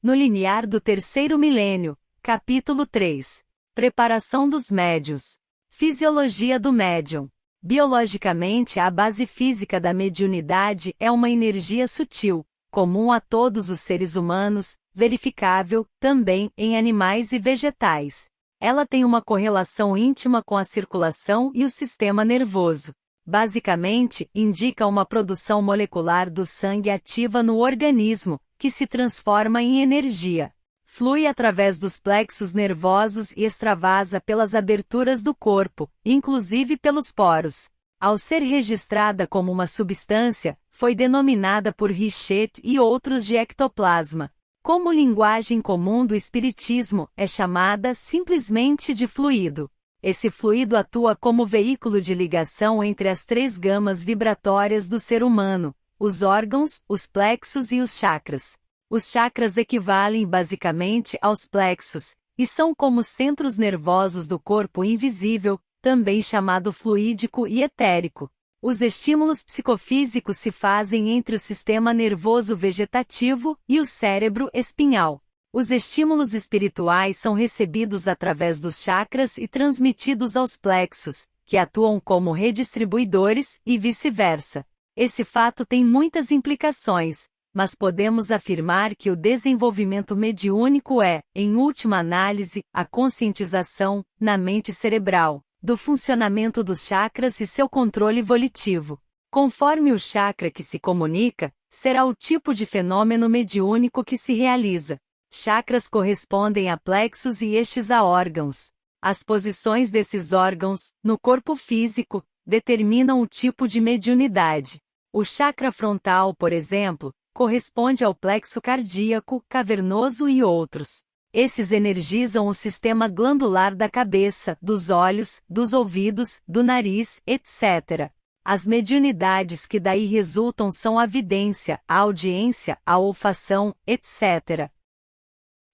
no limiar do terceiro milênio, capítulo 3. Preparação dos médiuns. Fisiologia do médium. Biologicamente, a base física da mediunidade é uma energia sutil, comum a todos os seres humanos, verificável, também, em animais e vegetais. Ela tem uma correlação íntima com a circulação e o sistema nervoso. Basicamente, indica uma produção molecular do sangue ativa no organismo, que se transforma em energia. Flui através dos plexos nervosos e extravasa pelas aberturas do corpo, inclusive pelos poros. Ao ser registrada como uma substância, foi denominada por Richet e outros de ectoplasma. Como linguagem comum do espiritismo, é chamada simplesmente de fluido. Esse fluido atua como veículo de ligação entre as três gamas vibratórias do ser humano, os órgãos, os plexos e os chakras. Os chakras equivalem basicamente aos plexos, e são como centros nervosos do corpo invisível, também chamado fluídico e etérico. Os estímulos psicofísicos se fazem entre o sistema nervoso vegetativo e o cérebro espinhal. Os estímulos espirituais são recebidos através dos chakras e transmitidos aos plexos, que atuam como redistribuidores, e vice-versa. Esse fato tem muitas implicações, mas podemos afirmar que o desenvolvimento mediúnico é, em última análise, a conscientização, na mente cerebral, do funcionamento dos chakras e seu controle volitivo. Conforme o chakra que se comunica, será o tipo de fenômeno mediúnico que se realiza. Chakras correspondem a plexos e estes a órgãos. As posições desses órgãos, no corpo físico, determinam o tipo de mediunidade. O chakra frontal, por exemplo, corresponde ao plexo cardíaco, cavernoso e outros. Esses energizam o sistema glandular da cabeça, dos olhos, dos ouvidos, do nariz, etc. As mediunidades que daí resultam são a vidência, a audiência, a olfação, etc.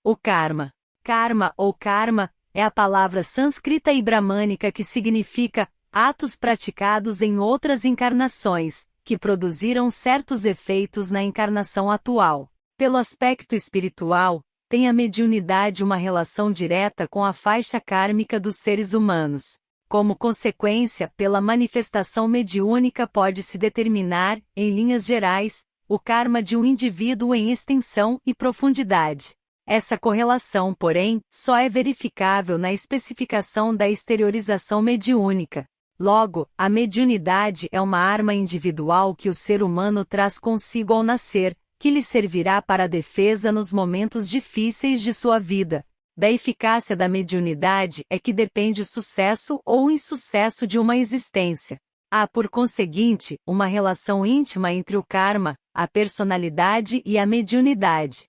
O karma. Karma ou karma é a palavra sânscrita e bramânica que significa atos praticados em outras encarnações, que produziram certos efeitos na encarnação atual. Pelo aspecto espiritual, tem a mediunidade uma relação direta com a faixa kármica dos seres humanos. Como consequência, pela manifestação mediúnica pode-se determinar, em linhas gerais, o karma de um indivíduo em extensão e profundidade. Essa correlação, porém, só é verificável na especificação da exteriorização mediúnica. Logo, a mediunidade é uma arma individual que o ser humano traz consigo ao nascer, que lhe servirá para a defesa nos momentos difíceis de sua vida. Da eficácia da mediunidade é que depende o sucesso ou o insucesso de uma existência. Há, por conseguinte, uma relação íntima entre o karma, a personalidade e a mediunidade.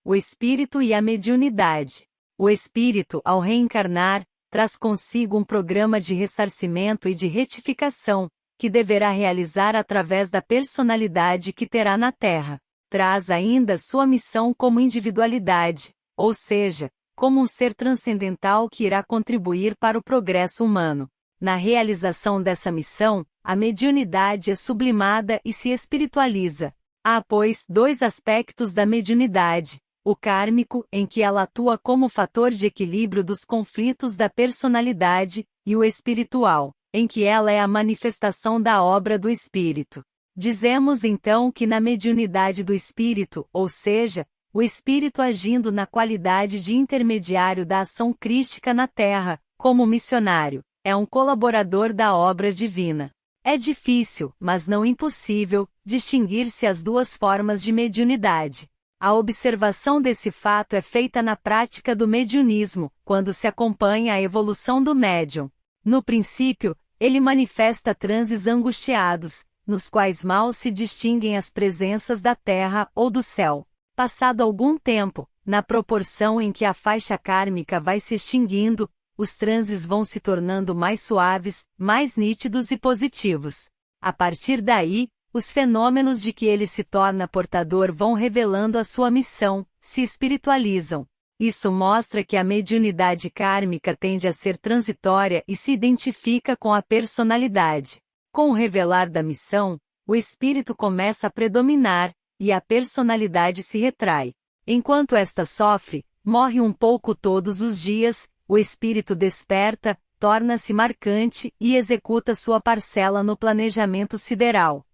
O espírito e a mediunidade. O espírito, ao reencarnar, traz consigo um programa de ressarcimento e de retificação, que deverá realizar através da personalidade que terá na Terra. Traz ainda sua missão como individualidade, ou seja, como um ser transcendental que irá contribuir para o progresso humano. Na realização dessa missão, a mediunidade é sublimada e se espiritualiza. Há, pois, dois aspectos da mediunidade. O kármico, em que ela atua como fator de equilíbrio dos conflitos da personalidade, e o espiritual, em que ela é a manifestação da obra do espírito. Dizemos então que na mediunidade do espírito, ou seja, o espírito agindo na qualidade de intermediário da ação crística na Terra, como missionário, é um colaborador da obra divina. É difícil, mas não impossível, distinguir-se as duas formas de mediunidade. A observação desse fato é feita na prática do mediunismo, quando se acompanha a evolução do médium. No princípio, ele manifesta transes angustiados, nos quais mal se distinguem as presenças da terra ou do céu. Passado algum tempo, na proporção em que a faixa kármica vai se extinguindo, os transes vão se tornando mais suaves, mais nítidos e positivos. A partir daí, os fenômenos de que ele se torna portador vão revelando a sua missão, se espiritualizam. Isso mostra que a mediunidade kármica tende a ser transitória e se identifica com a personalidade. Com o revelar da missão, o espírito começa a predominar, e a personalidade se retrai. Enquanto esta sofre, morre um pouco todos os dias, o espírito desperta, torna-se marcante e executa sua parcela no planejamento sideral.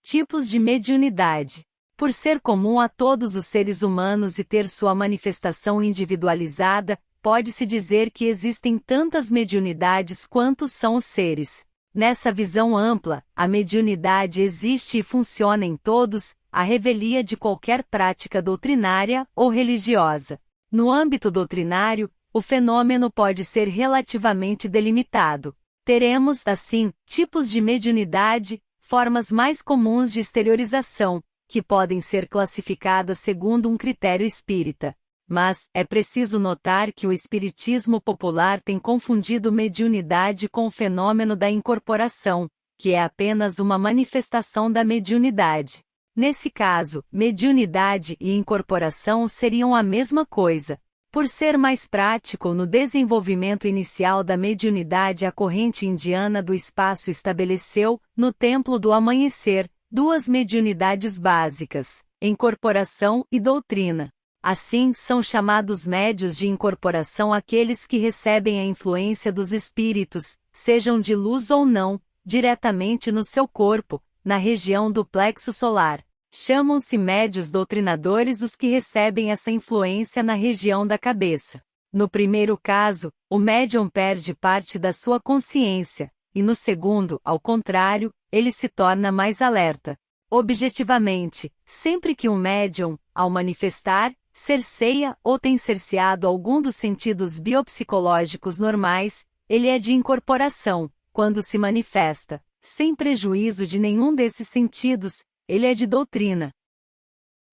Tipos de mediunidade. Por ser comum a todos os seres humanos e ter sua manifestação individualizada, pode-se dizer que existem tantas mediunidades quantos são os seres. Nessa visão ampla, a mediunidade existe e funciona em todos, à revelia de qualquer prática doutrinária ou religiosa. No âmbito doutrinário, o fenômeno pode ser relativamente delimitado. Teremos, assim, tipos de mediunidade, formas mais comuns de exteriorização, que podem ser classificadas segundo um critério espírita. Mas, é preciso notar que o espiritismo popular tem confundido mediunidade com o fenômeno da incorporação, que é apenas uma manifestação da mediunidade. Nesse caso, mediunidade e incorporação seriam a mesma coisa. Por ser mais prático no desenvolvimento inicial da mediunidade, a corrente indiana do espaço estabeleceu, no Templo do Amanhecer, duas mediunidades básicas, incorporação e doutrina. Assim, são chamados médios de incorporação aqueles que recebem a influência dos espíritos, sejam de luz ou não, diretamente no seu corpo, na região do plexo solar. Chamam-se médios doutrinadores os que recebem essa influência na região da cabeça. No primeiro caso, o médium perde parte da sua consciência, e no segundo, ao contrário, ele se torna mais alerta. Objetivamente, sempre que um médium, ao manifestar, cerceia ou tem cerceado algum dos sentidos biopsicológicos normais, ele é de incorporação. Quando se manifesta, sem prejuízo de nenhum desses sentidos, ele é de doutrina.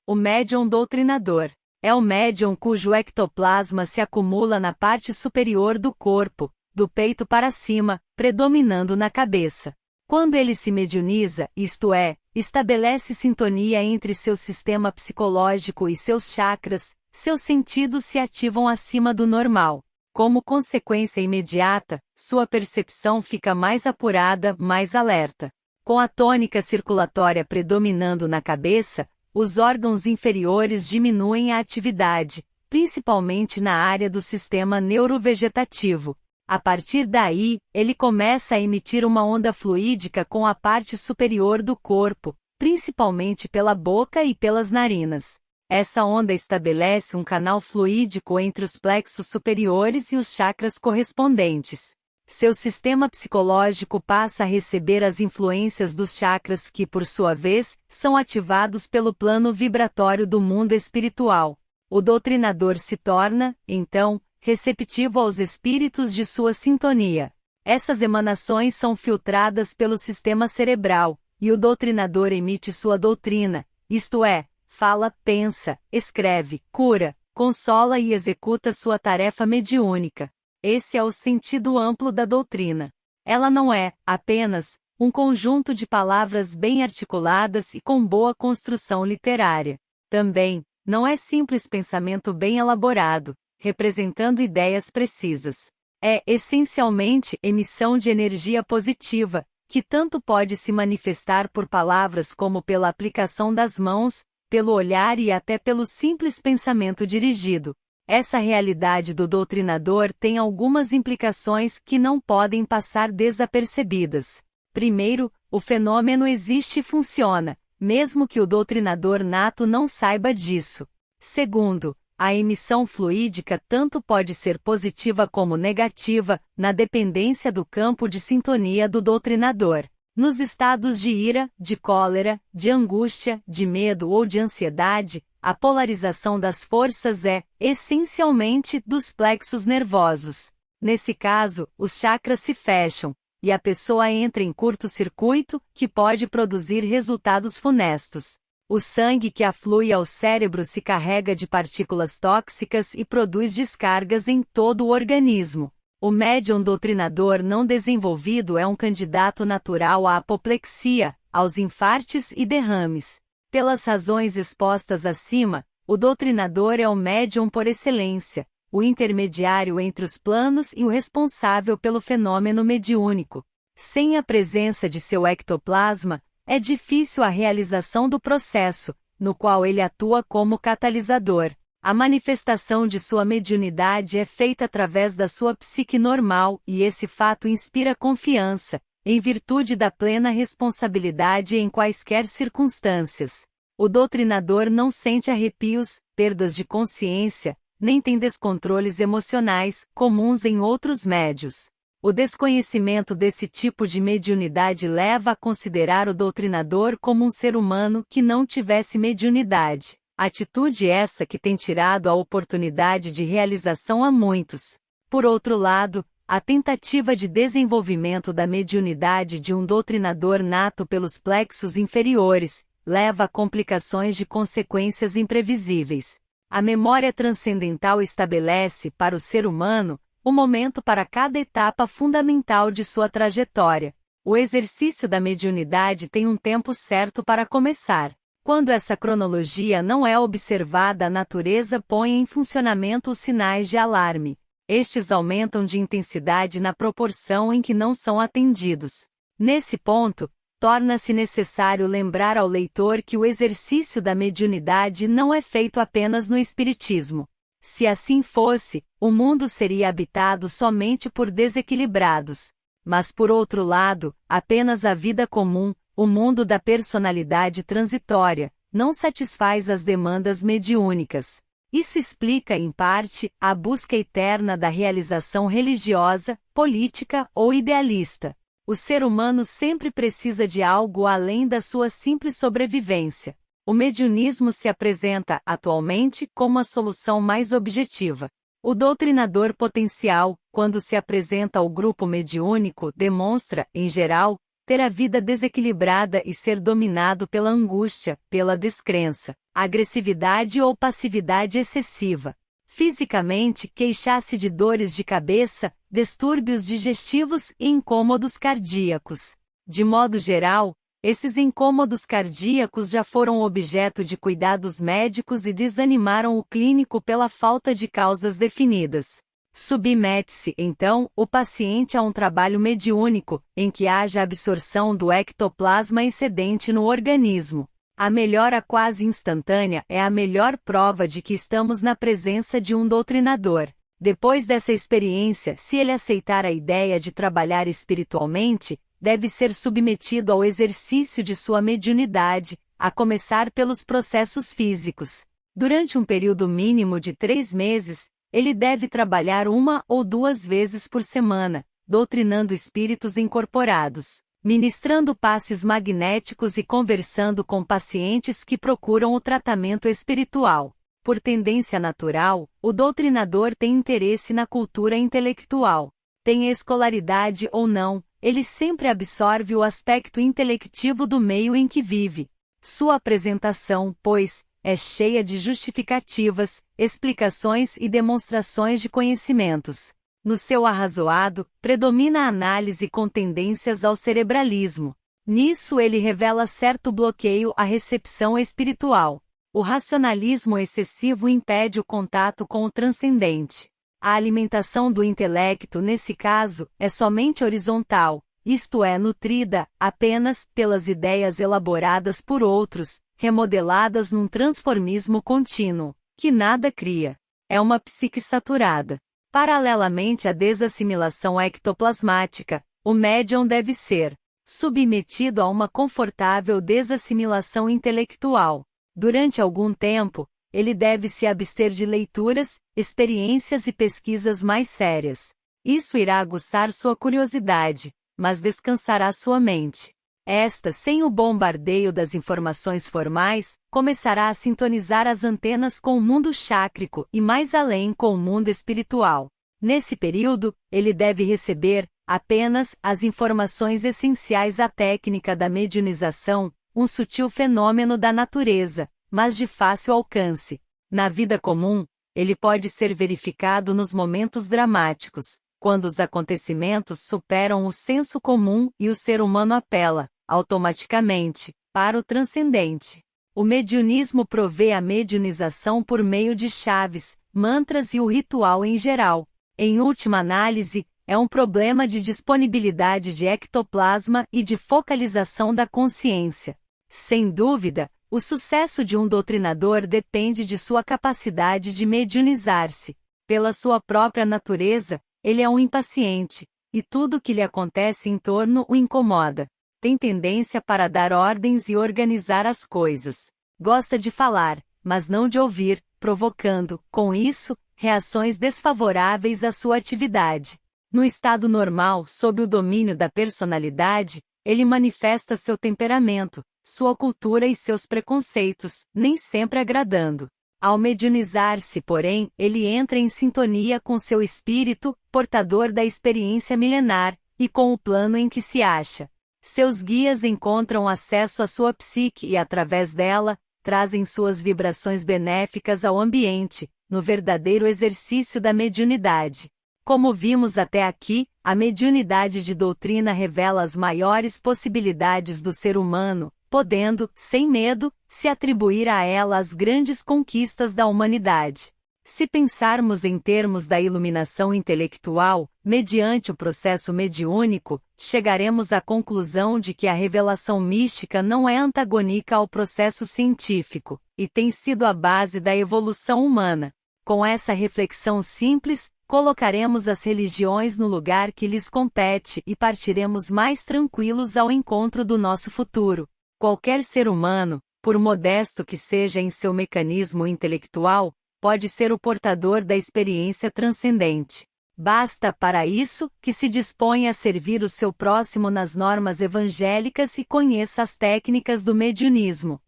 O médium doutrinador é o médium cujo ectoplasma se acumula na parte superior do corpo, do peito para cima, predominando na cabeça. Quando ele se mediuniza, isto é, estabelece sintonia entre seu sistema psicológico e seus chakras, seus sentidos se ativam acima do normal. Como consequência imediata, sua percepção fica mais apurada, mais alerta. Com a tônica circulatória predominando na cabeça, os órgãos inferiores diminuem a atividade, principalmente na área do sistema neurovegetativo. A partir daí, ele começa a emitir uma onda fluídica com a parte superior do corpo, principalmente pela boca e pelas narinas. Essa onda estabelece um canal fluídico entre os plexos superiores e os chakras correspondentes. Seu sistema psicológico passa a receber as influências dos chakras que, por sua vez, são ativados pelo plano vibratório do mundo espiritual. O doutrinador se torna, então, receptivo aos espíritos de sua sintonia. Essas emanações são filtradas pelo sistema cerebral, e o doutrinador emite sua doutrina, isto é, fala, pensa, escreve, cura, consola e executa sua tarefa mediúnica. Esse é o sentido amplo da doutrina. Ela não é, apenas, um conjunto de palavras bem articuladas e com boa construção literária. Também, não é simples pensamento bem elaborado, representando ideias precisas. É, essencialmente, emissão de energia positiva, que tanto pode se manifestar por palavras como pela aplicação das mãos, pelo olhar e até pelo simples pensamento dirigido. Essa realidade do doutrinador tem algumas implicações que não podem passar desapercebidas. Primeiro, o fenômeno existe e funciona, mesmo que o doutrinador nato não saiba disso. Segundo, a emissão fluídica tanto pode ser positiva como negativa, na dependência do campo de sintonia do doutrinador. Nos estados de ira, de cólera, de angústia, de medo ou de ansiedade, a polarização das forças é, essencialmente, dos plexos nervosos. Nesse caso, os chakras se fecham, e a pessoa entra em curto-circuito, que pode produzir resultados funestos. O sangue que aflui ao cérebro se carrega de partículas tóxicas e produz descargas em todo o organismo. O médium doutrinador não desenvolvido é um candidato natural à apoplexia, aos infartes e derrames. Pelas razões expostas acima, o doutrinador é o médium por excelência, o intermediário entre os planos e o responsável pelo fenômeno mediúnico. Sem a presença de seu ectoplasma, é difícil a realização do processo, no qual ele atua como catalisador. A manifestação de sua mediunidade é feita através da sua psique normal, e esse fato inspira confiança, em virtude da plena responsabilidade em quaisquer circunstâncias. O doutrinador não sente arrepios, perdas de consciência, nem tem descontroles emocionais, comuns em outros médios. O desconhecimento desse tipo de mediunidade leva a considerar o doutrinador como um ser humano que não tivesse mediunidade. Atitude essa que tem tirado a oportunidade de realização a muitos. Por outro lado, a tentativa de desenvolvimento da mediunidade de um doutrinador nato pelos plexos inferiores, leva a complicações de consequências imprevisíveis. A memória transcendental estabelece para o ser humano o momento para cada etapa fundamental de sua trajetória. O exercício da mediunidade tem um tempo certo para começar. Quando essa cronologia não é observada, a natureza põe em funcionamento os sinais de alarme. Estes aumentam de intensidade na proporção em que não são atendidos. Nesse ponto, torna-se necessário lembrar ao leitor que o exercício da mediunidade não é feito apenas no espiritismo. Se assim fosse, o mundo seria habitado somente por desequilibrados. Mas por outro lado, apenas a vida comum, o mundo da personalidade transitória, não satisfaz as demandas mediúnicas. Isso explica, em parte, a busca eterna da realização religiosa, política ou idealista. O ser humano sempre precisa de algo além da sua simples sobrevivência. O mediunismo se apresenta, atualmente, como a solução mais objetiva. O doutrinador potencial, quando se apresenta ao grupo mediúnico, demonstra, em geral, ter a vida desequilibrada e ser dominado pela angústia, pela descrença, agressividade ou passividade excessiva. Fisicamente, queixar-se de dores de cabeça, distúrbios digestivos e incômodos cardíacos. De modo geral, esses incômodos cardíacos já foram objeto de cuidados médicos e desanimaram o clínico pela falta de causas definidas. Submete-se, então, o paciente a um trabalho mediúnico, em que haja absorção do ectoplasma excedente no organismo. A melhora quase instantânea é a melhor prova de que estamos na presença de um doutrinador. Depois dessa experiência, se ele aceitar a ideia de trabalhar espiritualmente, deve ser submetido ao exercício de sua mediunidade, a começar pelos processos físicos. Durante um período mínimo de 3 meses, ele deve trabalhar 1 ou 2 vezes por semana, doutrinando espíritos incorporados, ministrando passes magnéticos e conversando com pacientes que procuram o tratamento espiritual. Por tendência natural, o doutrinador tem interesse na cultura intelectual. Tenha escolaridade ou não, ele sempre absorve o aspecto intelectivo do meio em que vive. Sua apresentação, pois, é cheia de justificativas, explicações e demonstrações de conhecimentos. No seu arrazoado, predomina a análise com tendências ao cerebralismo. Nisso ele revela certo bloqueio à recepção espiritual. O racionalismo excessivo impede o contato com o transcendente. A alimentação do intelecto nesse caso é somente horizontal, isto é, nutrida apenas pelas ideias elaboradas por outros, remodeladas num transformismo contínuo, que nada cria. É uma psique saturada. Paralelamente à desassimilação ectoplasmática, o médium deve ser submetido a uma confortável desassimilação intelectual. Durante algum tempo, ele deve se abster de leituras, experiências e pesquisas mais sérias. Isso irá aguçar sua curiosidade, mas descansará sua mente. Esta, sem o bombardeio das informações formais, começará a sintonizar as antenas com o mundo chácrico e mais além com o mundo espiritual. Nesse período, ele deve receber, apenas, as informações essenciais à técnica da mediunização, um sutil fenômeno da natureza, mas de fácil alcance. Na vida comum, ele pode ser verificado nos momentos dramáticos, quando os acontecimentos superam o senso comum e o ser humano apela, automaticamente, para o transcendente. O mediunismo provê a mediunização por meio de chaves, mantras e o ritual em geral. Em última análise, é um problema de disponibilidade de ectoplasma e de focalização da consciência. Sem dúvida, O sucesso de um doutrinador depende de sua capacidade de mediunizar-se. Pela sua própria natureza, ele é um impaciente, e tudo que lhe acontece em torno o incomoda. Tem tendência para dar ordens e organizar as coisas. Gosta de falar, mas não de ouvir, provocando, com isso, reações desfavoráveis à sua atividade. No estado normal, sob o domínio da personalidade, ele manifesta seu temperamento, sua cultura e seus preconceitos, nem sempre agradando. Ao mediunizar-se, porém, ele entra em sintonia com seu espírito, portador da experiência milenar, e com o plano em que se acha. Seus guias encontram acesso à sua psique e, através dela, trazem suas vibrações benéficas ao ambiente, no verdadeiro exercício da mediunidade. Como vimos até aqui, a mediunidade de doutrina revela as maiores possibilidades do ser humano, podendo, sem medo, se atribuir a ela as grandes conquistas da humanidade. Se pensarmos em termos da iluminação intelectual, mediante o processo mediúnico, chegaremos à conclusão de que a revelação mística não é antagônica ao processo científico, e tem sido a base da evolução humana. Com essa reflexão simples, colocaremos as religiões no lugar que lhes compete e partiremos mais tranquilos ao encontro do nosso futuro. Qualquer ser humano, por modesto que seja em seu mecanismo intelectual, pode ser o portador da experiência transcendente. Basta, para isso, que se disponha a servir o seu próximo nas normas evangélicas e conheça as técnicas do mediunismo.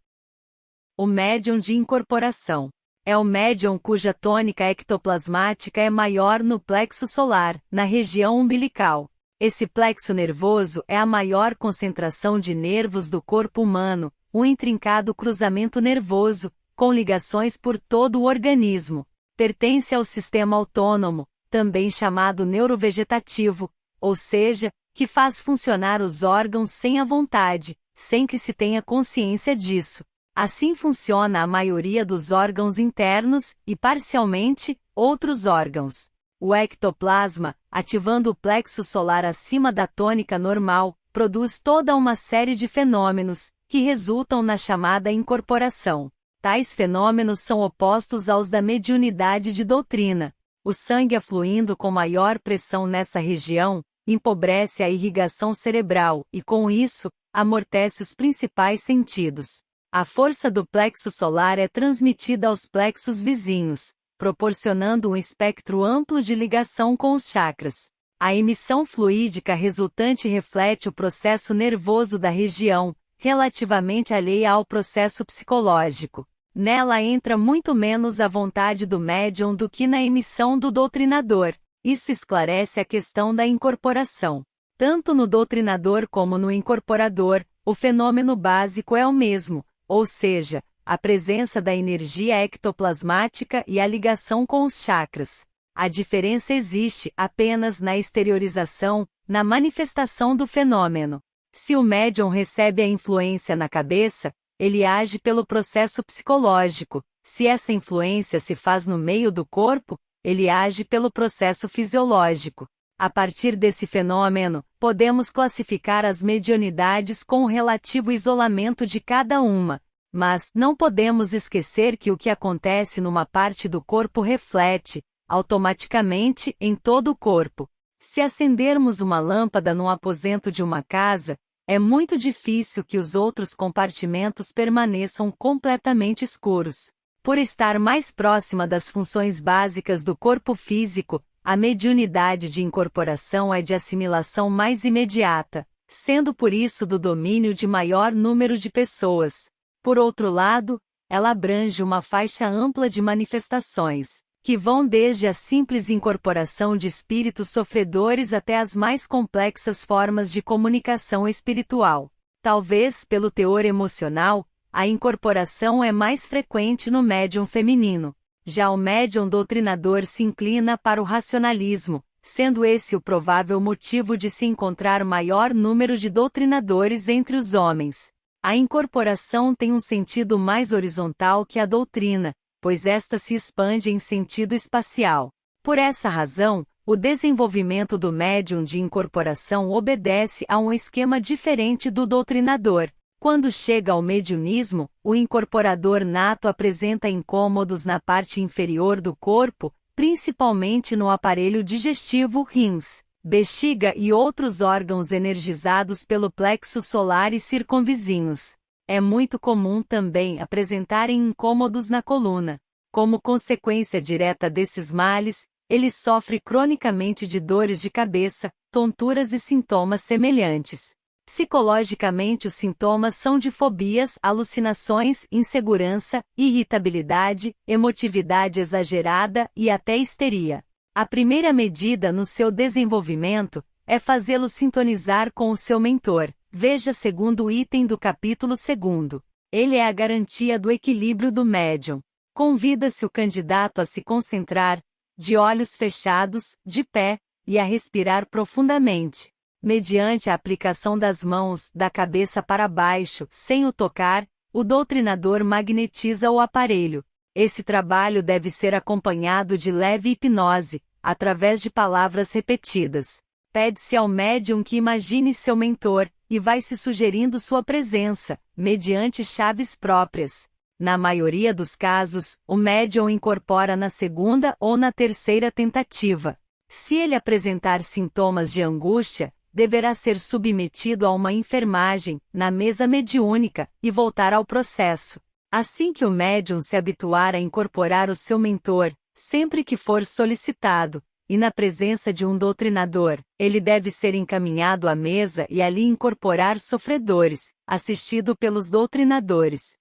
O médium de incorporação. É o médium cuja tônica ectoplasmática é maior no plexo solar, na região umbilical. Esse plexo nervoso é a maior concentração de nervos do corpo humano, um intrincado cruzamento nervoso, com ligações por todo o organismo. Pertence ao sistema autônomo, também chamado neurovegetativo, ou seja, que faz funcionar os órgãos sem a vontade, sem que se tenha consciência disso. Assim funciona a maioria dos órgãos internos, e parcialmente, outros órgãos. O ectoplasma, ativando o plexo solar acima da tônica normal, produz toda uma série de fenômenos, que resultam na chamada incorporação. Tais fenômenos são opostos aos da mediunidade de doutrina. O sangue afluindo com maior pressão nessa região, empobrece a irrigação cerebral e, com isso, amortece os principais sentidos. A força do plexo solar é transmitida aos plexos vizinhos, proporcionando um espectro amplo de ligação com os chakras. A emissão fluídica resultante reflete o processo nervoso da região, relativamente alheia ao processo psicológico. Nela entra muito menos a vontade do médium do que na emissão do doutrinador. Isso esclarece a questão da incorporação. Tanto no doutrinador como no incorporador, o fenômeno básico é o mesmo, ou seja, a presença da energia ectoplasmática e a ligação com os chakras. A diferença existe apenas na exteriorização, na manifestação do fenômeno. Se o médium recebe a influência na cabeça, ele age pelo processo psicológico. Se essa influência se faz no meio do corpo, ele age pelo processo fisiológico. A partir desse fenômeno, podemos classificar as mediunidades com o relativo isolamento de cada uma. Mas não podemos esquecer que o que acontece numa parte do corpo reflete, automaticamente, em todo o corpo. Se acendermos uma lâmpada no aposento de uma casa, é muito difícil que os outros compartimentos permaneçam completamente escuros. Por estar mais próxima das funções básicas do corpo físico, a mediunidade de incorporação é de assimilação mais imediata, sendo por isso do domínio de maior número de pessoas. Por outro lado, ela abrange uma faixa ampla de manifestações, que vão desde a simples incorporação de espíritos sofredores até as mais complexas formas de comunicação espiritual. Talvez pelo teor emocional, a incorporação é mais frequente no médium feminino. Já o médium doutrinador se inclina para o racionalismo, sendo esse o provável motivo de se encontrar maior número de doutrinadores entre os homens. A incorporação tem um sentido mais horizontal que a doutrina, pois esta se expande em sentido espacial. Por essa razão, o desenvolvimento do médium de incorporação obedece a um esquema diferente do doutrinador. Quando chega ao mediunismo, o incorporador nato apresenta incômodos na parte inferior do corpo, principalmente no aparelho digestivo, rins, bexiga e outros órgãos energizados pelo plexo solar e circunvizinhos. É muito comum também apresentarem incômodos na coluna. Como consequência direta desses males, ele sofre cronicamente de dores de cabeça, tonturas e sintomas semelhantes. Psicologicamente, os sintomas são de fobias, alucinações, insegurança, irritabilidade, emotividade exagerada e até histeria. A primeira medida no seu desenvolvimento é fazê-lo sintonizar com o seu mentor. Veja segundo item do capítulo 2. Ele é a garantia do equilíbrio do médium. Convida-se o candidato a se concentrar, de olhos fechados, de pé, e a respirar profundamente. Mediante a aplicação das mãos, da cabeça para baixo, sem o tocar, o doutrinador magnetiza o aparelho. Esse trabalho deve ser acompanhado de leve hipnose, através de palavras repetidas. Pede-se ao médium que imagine seu mentor, e vai se sugerindo sua presença, mediante chaves próprias. Na maioria dos casos, o médium incorpora na segunda ou na terceira tentativa. Se ele apresentar sintomas de angústia, deverá ser submetido a uma enfermagem, na mesa mediúnica, e voltar ao processo. Assim que o médium se habituar a incorporar o seu mentor, sempre que for solicitado, e na presença de um doutrinador, ele deve ser encaminhado à mesa e ali incorporar sofredores, assistido pelos doutrinadores.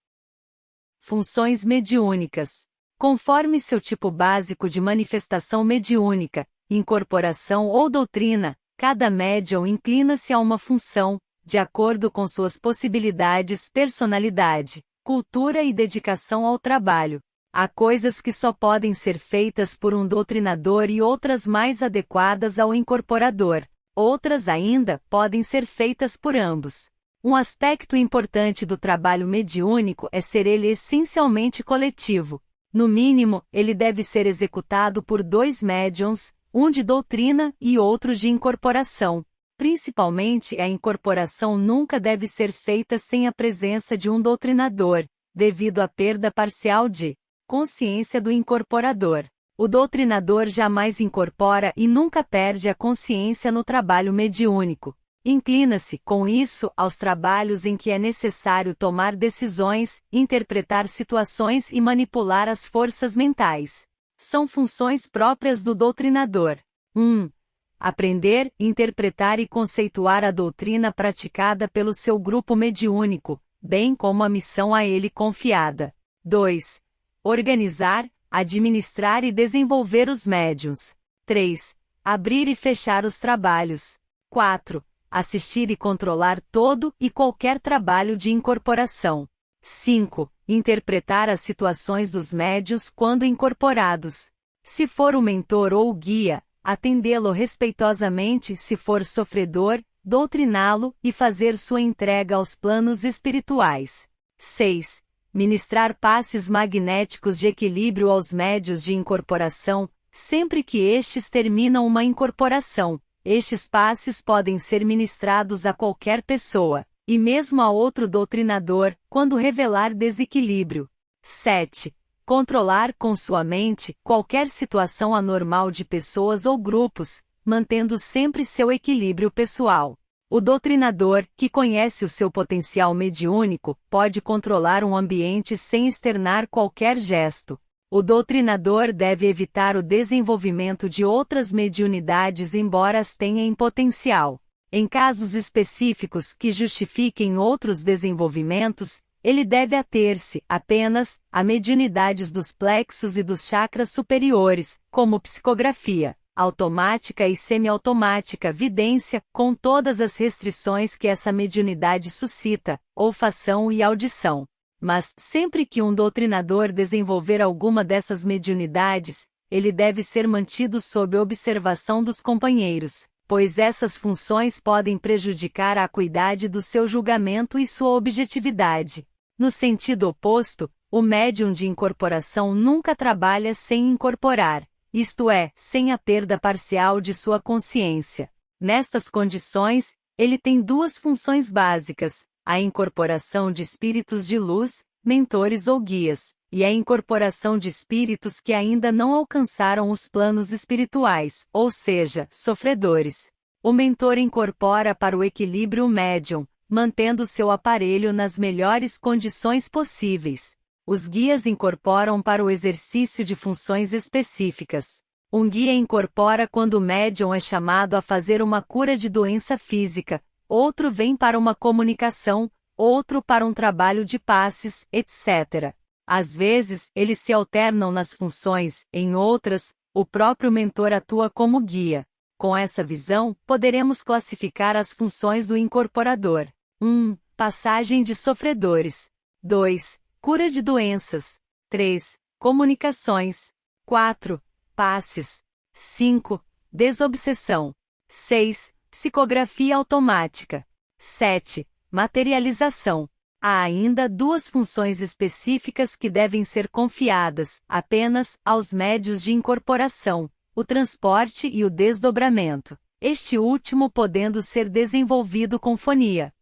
Funções mediúnicas. Conforme seu tipo básico de manifestação mediúnica, incorporação ou doutrina, cada médium inclina-se a uma função, de acordo com suas possibilidades, personalidade, cultura e dedicação ao trabalho. Há coisas que só podem ser feitas por um doutrinador e outras mais adequadas ao incorporador. Outras ainda podem ser feitas por ambos. Um aspecto importante do trabalho mediúnico é ser ele essencialmente coletivo. No mínimo, ele deve ser executado por 2 médiuns, um de doutrina e outro de incorporação. Principalmente, a incorporação nunca deve ser feita sem a presença de um doutrinador, devido à perda parcial de consciência do incorporador. O doutrinador jamais incorpora e nunca perde a consciência no trabalho mediúnico. Inclina-se, com isso, aos trabalhos em que é necessário tomar decisões, interpretar situações e manipular as forças mentais. São funções próprias do doutrinador. 1. Aprender, interpretar e conceituar a doutrina praticada pelo seu grupo mediúnico, bem como a missão a ele confiada. 2. Organizar, administrar e desenvolver os médiuns. 3. Abrir e fechar os trabalhos. 4. Assistir e controlar todo e qualquer trabalho de incorporação. 5. Interpretar as situações dos médiuns quando incorporados. Se for o mentor ou o guia, atendê-lo respeitosamente se for sofredor, doutriná-lo e fazer sua entrega aos planos espirituais. 6. Ministrar passes magnéticos de equilíbrio aos médiuns de incorporação, sempre que estes terminam uma incorporação. Estes passes podem ser ministrados a qualquer pessoa, e mesmo a outro doutrinador, quando revelar desequilíbrio. 7. Controlar com sua mente qualquer situação anormal de pessoas ou grupos, mantendo sempre seu equilíbrio pessoal. O doutrinador, que conhece o seu potencial mediúnico, pode controlar um ambiente sem externar qualquer gesto. O doutrinador deve evitar o desenvolvimento de outras mediunidades embora as tenha em potencial. Em casos específicos que justifiquem outros desenvolvimentos, ele deve ater-se apenas a mediunidades dos plexos e dos chakras superiores, como psicografia, automática e semiautomática vidência, com todas as restrições que essa mediunidade suscita, olfação e audição. Mas, sempre que um doutrinador desenvolver alguma dessas mediunidades, ele deve ser mantido sob observação dos companheiros, pois essas funções podem prejudicar a acuidade do seu julgamento e sua objetividade. No sentido oposto, o médium de incorporação nunca trabalha sem incorporar, isto é, sem a perda parcial de sua consciência. Nestas condições, ele tem 2 funções básicas: a incorporação de espíritos de luz, mentores ou guias, e a incorporação de espíritos que ainda não alcançaram os planos espirituais, ou seja, sofredores. O mentor incorpora para o equilíbrio médium, mantendo seu aparelho nas melhores condições possíveis. Os guias incorporam para o exercício de funções específicas. Um guia incorpora quando o médium é chamado a fazer uma cura de doença física, outro vem para uma comunicação, outro para um trabalho de passes, etc. Às vezes, eles se alternam nas funções, em outras, o próprio mentor atua como guia. Com essa visão, poderemos classificar as funções do incorporador. 1. Passagem de sofredores. 2. Cura de doenças. 3. Comunicações. 4. Passes. 5. Desobsessão. 6. Psicografia automática. 7. Materialização. Há ainda duas funções específicas que devem ser confiadas apenas aos médios de incorporação: o transporte e o desdobramento, este último podendo ser desenvolvido com fonia.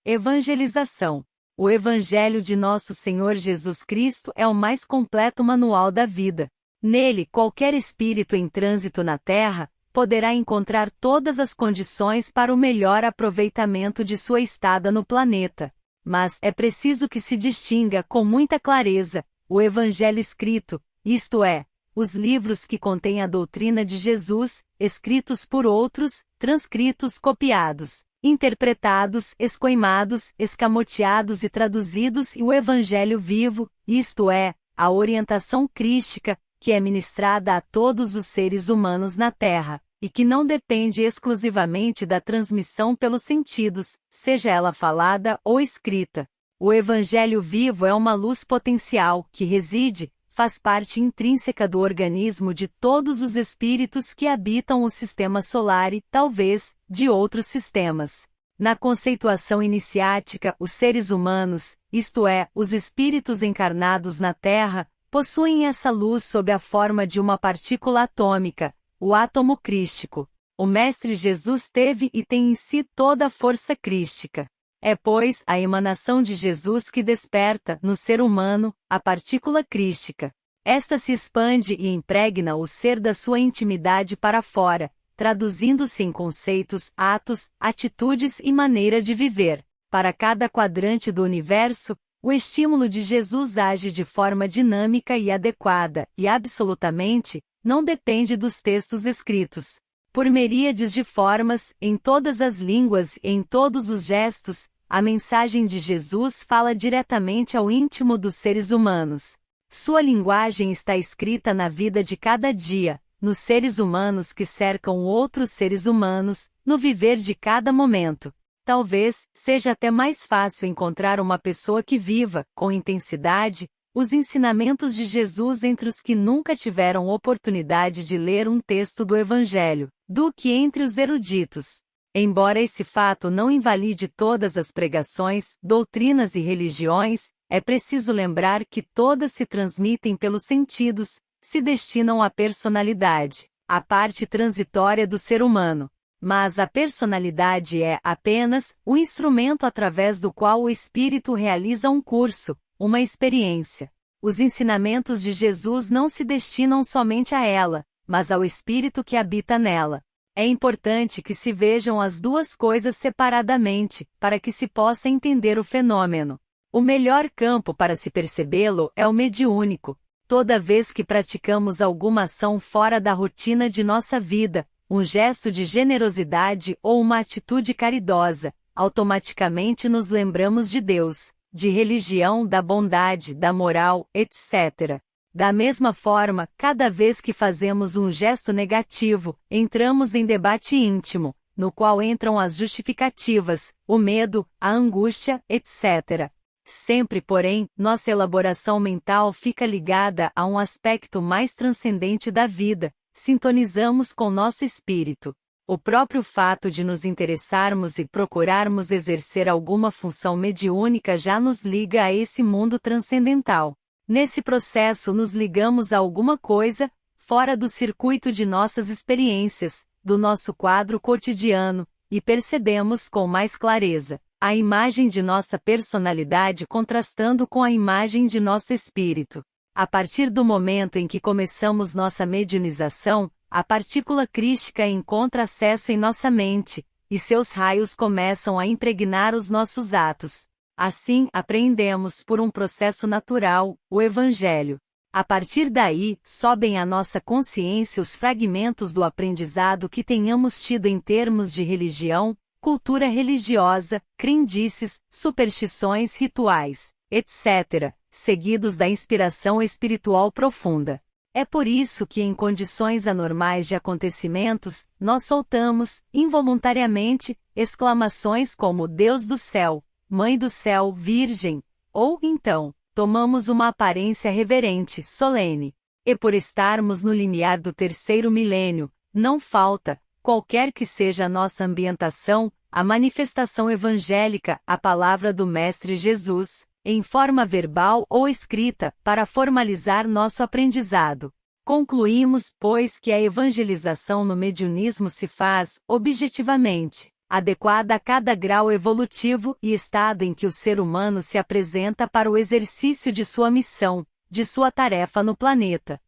Evangelização. O Evangelho de Nosso Senhor Jesus Cristo é o mais completo manual da vida. Nele, qualquer espírito em trânsito na Terra poderá encontrar todas as condições para o melhor aproveitamento de sua estada no planeta. Mas é preciso que se distinga com muita clareza o Evangelho escrito, isto é, os livros que contêm a doutrina de Jesus, escritos por outros, transcritos, copiados, interpretados, esquemados, escamoteados e traduzidos, e o Evangelho vivo, isto é, a orientação crística, que é ministrada a todos os seres humanos na Terra, e que não depende exclusivamente da transmissão pelos sentidos, seja ela falada ou escrita. O Evangelho vivo é uma luz potencial que reside, faz parte intrínseca do organismo de todos os espíritos que habitam o sistema solar e, talvez, de outros sistemas. Na conceituação iniciática, os seres humanos, isto é, os espíritos encarnados na Terra, possuem essa luz sob a forma de uma partícula atômica, o átomo crístico. O Mestre Jesus teve e tem em si toda a força crística. É, pois, a emanação de Jesus que desperta, no ser humano, a partícula crística. Esta se expande e impregna o ser da sua intimidade para fora, traduzindo-se em conceitos, atos, atitudes e maneira de viver. Para cada quadrante do universo, o estímulo de Jesus age de forma dinâmica e adequada, e absolutamente, não depende dos textos escritos. Por miríades de formas, em todas as línguas e em todos os gestos, a mensagem de Jesus fala diretamente ao íntimo dos seres humanos. Sua linguagem está escrita na vida de cada dia, nos seres humanos que cercam outros seres humanos, no viver de cada momento. Talvez seja até mais fácil encontrar uma pessoa que viva, com intensidade, os ensinamentos de Jesus entre os que nunca tiveram oportunidade de ler um texto do Evangelho, do que entre os eruditos. Embora esse fato não invalide todas as pregações, doutrinas e religiões, é preciso lembrar que todas se transmitem pelos sentidos, se destinam à personalidade, à parte transitória do ser humano. Mas a personalidade é apenas o instrumento através do qual o espírito realiza um curso, uma experiência. Os ensinamentos de Jesus não se destinam somente a ela, mas ao espírito que habita nela. É importante que se vejam as duas coisas separadamente, para que se possa entender o fenômeno. O melhor campo para se percebê-lo é o mediúnico. Toda vez que praticamos alguma ação fora da rotina de nossa vida, um gesto de generosidade ou uma atitude caridosa, automaticamente nos lembramos de Deus, de religião, da bondade, da moral, etc. Da mesma forma, cada vez que fazemos um gesto negativo, entramos em debate íntimo, no qual entram as justificativas, o medo, a angústia, etc. Sempre, porém, nossa elaboração mental fica ligada a um aspecto mais transcendente da vida, sintonizamos com nosso espírito. O próprio fato de nos interessarmos e procurarmos exercer alguma função mediúnica já nos liga a esse mundo transcendental. Nesse processo nos ligamos a alguma coisa, fora do circuito de nossas experiências, do nosso quadro cotidiano, e percebemos com mais clareza a imagem de nossa personalidade contrastando com a imagem de nosso espírito. A partir do momento em que começamos nossa mediunização, a partícula crística encontra acesso em nossa mente, e seus raios começam a impregnar os nossos atos. Assim, apreendemos por um processo natural, o Evangelho. A partir daí, sobem à nossa consciência os fragmentos do aprendizado que tenhamos tido em termos de religião, cultura religiosa, crendices, superstições rituais, etc., seguidos da inspiração espiritual profunda. É por isso que em condições anormais de acontecimentos, nós soltamos, involuntariamente, exclamações como Deus do céu, Mãe do céu, Virgem, ou, então, tomamos uma aparência reverente, solene. E por estarmos no limiar do terceiro milênio, não falta, qualquer que seja a nossa ambientação, a manifestação evangélica, a palavra do Mestre Jesus, em forma verbal ou escrita, para formalizar nosso aprendizado. Concluímos, pois, que a evangelização no mediunismo se faz, objetivamente, adequada a cada grau evolutivo e estado em que o ser humano se apresenta para o exercício de sua missão, de sua tarefa no planeta.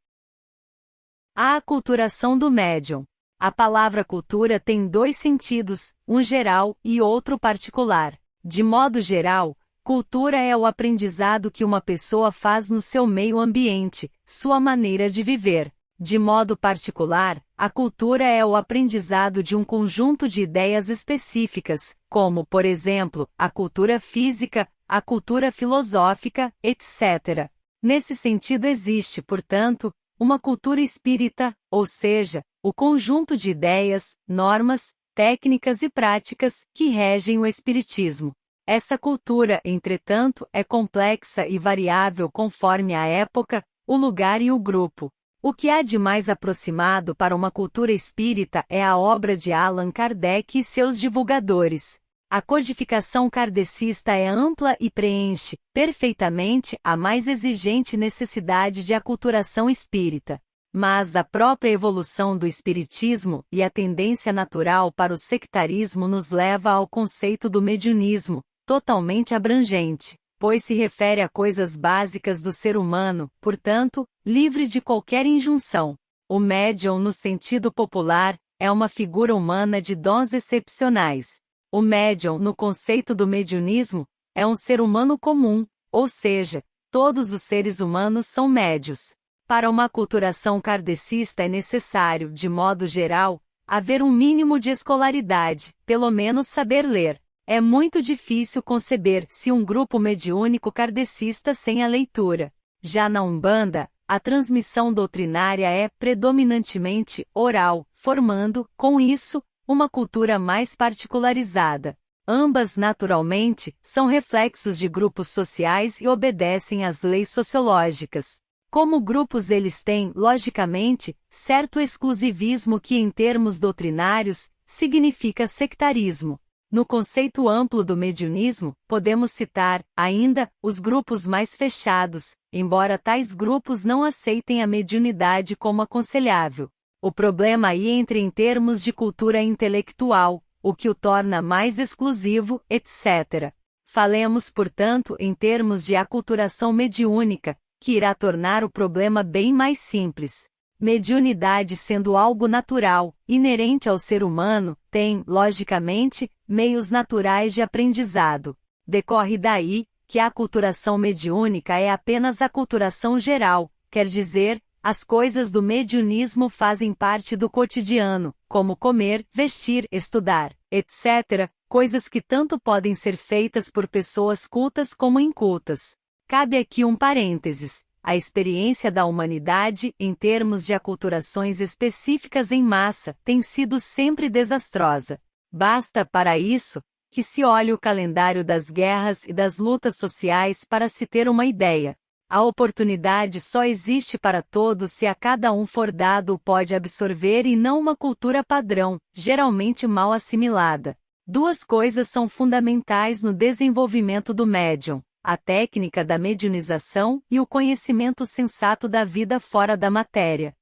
A aculturação do médium. A palavra cultura tem dois sentidos, um geral e outro particular. De modo geral, cultura é o aprendizado que uma pessoa faz no seu meio ambiente, sua maneira de viver. De modo particular, a cultura é o aprendizado de um conjunto de ideias específicas, como, por exemplo, a cultura física, a cultura filosófica, etc. Nesse sentido existe, portanto, uma cultura espírita, ou seja, o conjunto de ideias, normas, técnicas e práticas que regem o espiritismo. Essa cultura, entretanto, é complexa e variável conforme a época, o lugar e o grupo. O que há de mais aproximado para uma cultura espírita é a obra de Allan Kardec e seus divulgadores. A codificação kardecista é ampla e preenche, perfeitamente, a mais exigente necessidade de aculturação espírita. Mas a própria evolução do espiritismo e a tendência natural para o sectarismo nos leva ao conceito do mediunismo, totalmente abrangente, pois se refere a coisas básicas do ser humano, portanto, livre de qualquer injunção. O médium, no sentido popular, é uma figura humana de dons excepcionais. O médium, no conceito do mediunismo, é um ser humano comum, ou seja, todos os seres humanos são médios. Para uma aculturação kardecista é necessário, de modo geral, haver um mínimo de escolaridade, pelo menos saber ler. É muito difícil conceber-se um grupo mediúnico kardecista sem a leitura. Já na Umbanda, a transmissão doutrinária é predominantemente oral, formando, com isso, uma cultura mais particularizada. Ambas, naturalmente, são reflexos de grupos sociais e obedecem às leis sociológicas. Como grupos eles têm, logicamente, certo exclusivismo que em termos doutrinários, significa sectarismo. No conceito amplo do mediunismo, podemos citar, ainda, os grupos mais fechados, embora tais grupos não aceitem a mediunidade como aconselhável. O problema aí entra em termos de cultura intelectual, o que o torna mais exclusivo, etc. Falemos, portanto, em termos de aculturação mediúnica, que irá tornar o problema bem mais simples. Mediunidade sendo algo natural, inerente ao ser humano, tem, logicamente, meios naturais de aprendizado. Decorre daí, que a aculturação mediúnica é apenas aculturação geral, quer dizer, as coisas do mediunismo fazem parte do cotidiano, como comer, vestir, estudar, etc., coisas que tanto podem ser feitas por pessoas cultas como incultas. Cabe aqui um parênteses. A experiência da humanidade, em termos de aculturações específicas em massa, tem sido sempre desastrosa. Basta, para isso, que se olhe o calendário das guerras e das lutas sociais para se ter uma ideia. A oportunidade só existe para todos se a cada um for dado o pode absorver e não uma cultura padrão, geralmente mal assimilada. Duas coisas são fundamentais no desenvolvimento do médium: a técnica da mediunização e o conhecimento sensato da vida fora da matéria.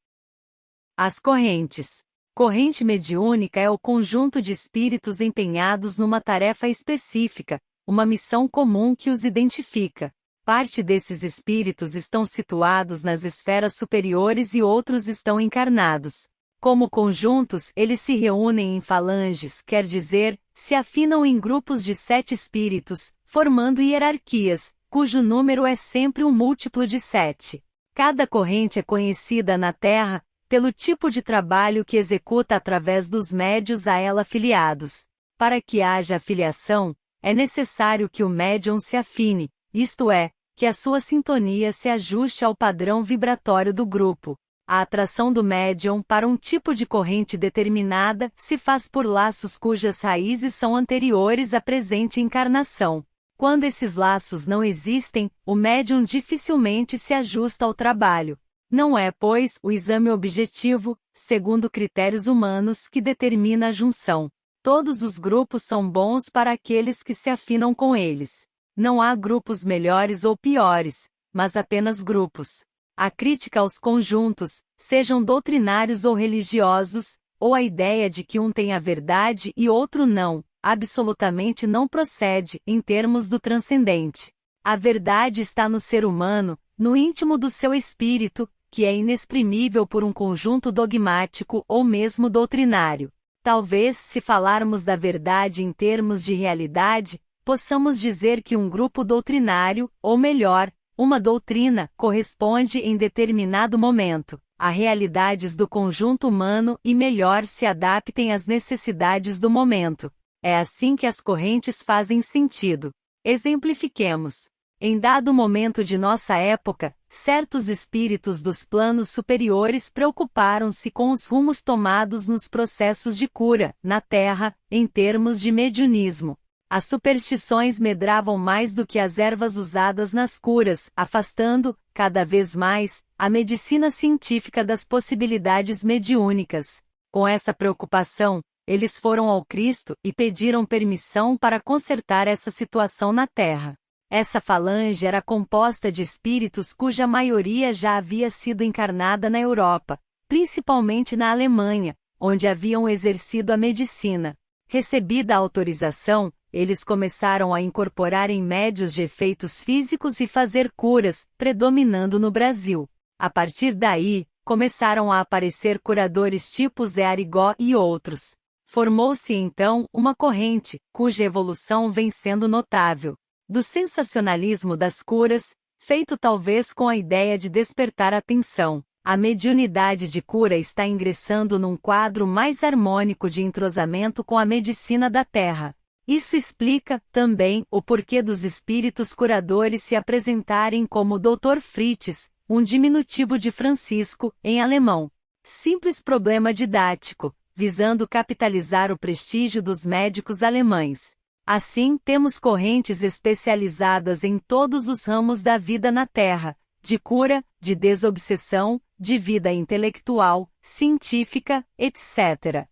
As correntes. Corrente mediúnica é o conjunto de espíritos empenhados numa tarefa específica, uma missão comum que os identifica. Parte desses espíritos estão situados nas esferas superiores e outros estão encarnados. Como conjuntos, eles se reúnem em falanges, quer dizer, se afinam em grupos de 7 espíritos, formando hierarquias, cujo número é sempre um múltiplo de 7. Cada corrente é conhecida na Terra pelo tipo de trabalho que executa através dos médiuns a ela afiliados. Para que haja afiliação, é necessário que o médium se afine, isto é, que a sua sintonia se ajuste ao padrão vibratório do grupo. A atração do médium para um tipo de corrente determinada se faz por laços cujas raízes são anteriores à presente encarnação. Quando esses laços não existem, o médium dificilmente se ajusta ao trabalho. Não é, pois, o exame objetivo, segundo critérios humanos, que determina a junção. Todos os grupos são bons para aqueles que se afinam com eles. Não há grupos melhores ou piores, mas apenas grupos. A crítica aos conjuntos, sejam doutrinários ou religiosos, ou a ideia de que um tem a verdade e outro não, absolutamente não procede em termos do transcendente. A verdade está no ser humano, no íntimo do seu espírito, que é inexprimível por um conjunto dogmático ou mesmo doutrinário. Talvez, se falarmos da verdade em termos de realidade, possamos dizer que um grupo doutrinário, ou melhor, uma doutrina, corresponde em determinado momento a realidades do conjunto humano e melhor se adaptem às necessidades do momento. É assim que as correntes fazem sentido. Exemplifiquemos. Em dado momento de nossa época, certos espíritos dos planos superiores preocuparam-se com os rumos tomados nos processos de cura, na Terra, em termos de mediunismo. As superstições medravam mais do que as ervas usadas nas curas, afastando, cada vez mais, a medicina científica das possibilidades mediúnicas. Com essa preocupação, eles foram ao Cristo e pediram permissão para consertar essa situação na Terra. Essa falange era composta de espíritos cuja maioria já havia sido encarnada na Europa, principalmente na Alemanha, onde haviam exercido a medicina. Recebida a autorização, eles começaram a incorporar em médios de efeitos físicos e fazer curas, predominando no Brasil. A partir daí, começaram a aparecer curadores tipo Zé Arigó e outros. Formou-se então uma corrente, cuja evolução vem sendo notável. Do sensacionalismo das curas, feito talvez com a ideia de despertar atenção, a mediunidade de cura está ingressando num quadro mais harmônico de entrosamento com a medicina da Terra. Isso explica, também, o porquê dos espíritos curadores se apresentarem como Dr. Fritz, um diminutivo de Francisco, em alemão. Simples problema didático, visando capitalizar o prestígio dos médicos alemães. Assim, temos correntes especializadas em todos os ramos da vida na Terra, de cura, de desobsessão, de vida intelectual, científica, etc.